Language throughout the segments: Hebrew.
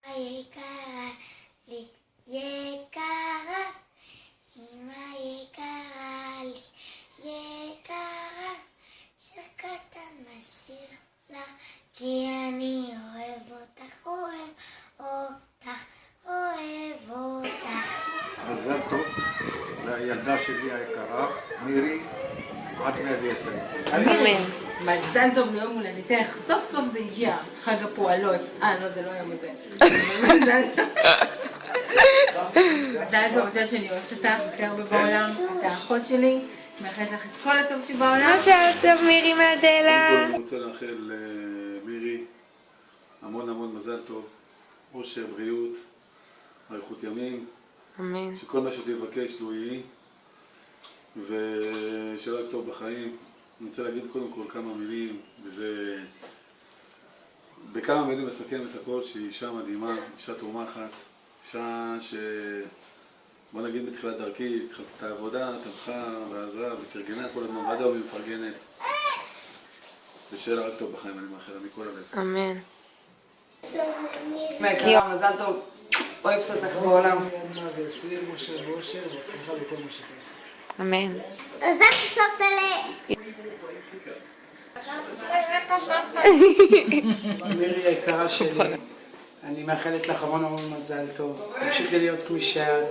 יקרה לי, יקרה, אמא יקרה לי, יקרה, שיר קטן נשיר לך, כי אני אוהב אותך, אוהב אותך. מזל טוב לילדה שלי היקרה, מירי, עד 110. אמן. מזל טוב ליום הולדתך, סוף סוף זה הגיע, חג הפועלות. לא, זה לא היום הזה. מזל טוב. מזל טוב, מזל שאני אוהבת אותך הכי הרבה בעולם, את האחות שלי, מאחלת לך את כל הטוב שבעולם. מזל טוב מירי מהדלה. אני רוצה לאחל למירי המון המון מזל טוב, אושר, בריאות, אריכות ימים, אמן. שכל מה שתבקש לו יהי, ושרק טוב בחיים. אני רוצה להגיד קודם כל כמה מילים, וזה בכמה מילים לסכם את הכל, שהיא אישה מדהימה, אישה תומכת, אישה בוא נגיד בתחילת דרכי, התחלת את העבודה, תמכה ועזרה ופרגנה כל הזמן, ועד היום היא מפרגנת. ושיהיה לה רק טוב בחיים, אני מאחל לה מכל הלב. אמן. מהיקרה, מזל טוב, אוהבת אותך בעולם. ויצליח משה באושר והצלחה בכל מה שתעשה. אמן. מזל סוף תלה. מירי היקרה שלי, אני מאחלת לך המון המון מזל טוב. תמשיכי להיות כמי שאת.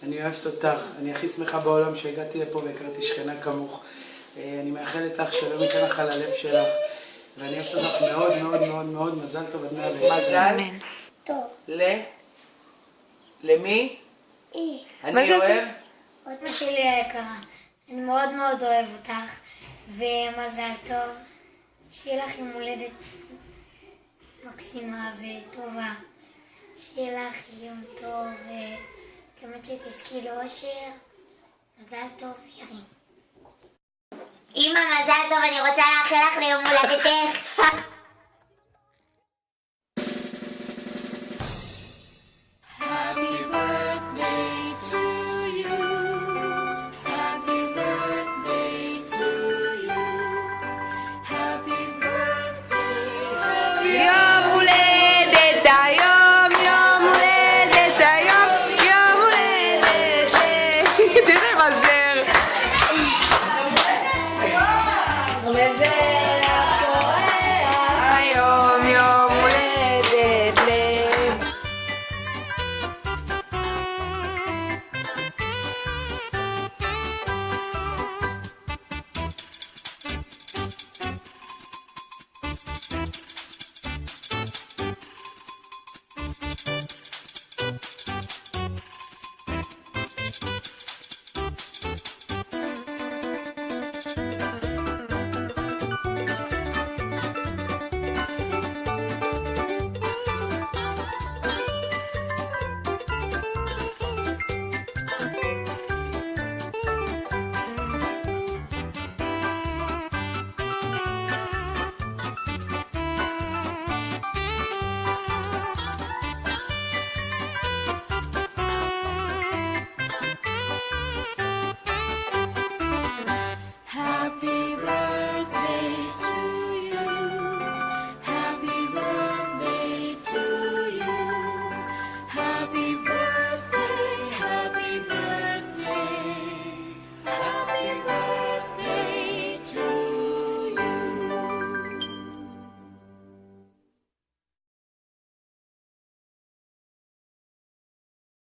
אני אוהבת אותך. אני הכי שמחה בעולם שהגעתי לפה והכרתי שכנה כמוך. אני מאחלת לך שלא ייתן לך על הלב שלך. ואני אוהבת אותך מאוד מאוד מאוד מאוד. מזל טוב עד 120. מזל טוב. למי? אני אוהב. אמא שלי היקרה, אני מאוד מאוד אוהב אותך, ומזל טוב. שיהיה לך יום הולדת מקסימה וטובה. שיהיה לך יום טוב, וכמה שתזכי לאושר. מזל טוב, ירים. אמא, מזל טוב, אני רוצה לאחל לך ליום הולדתך.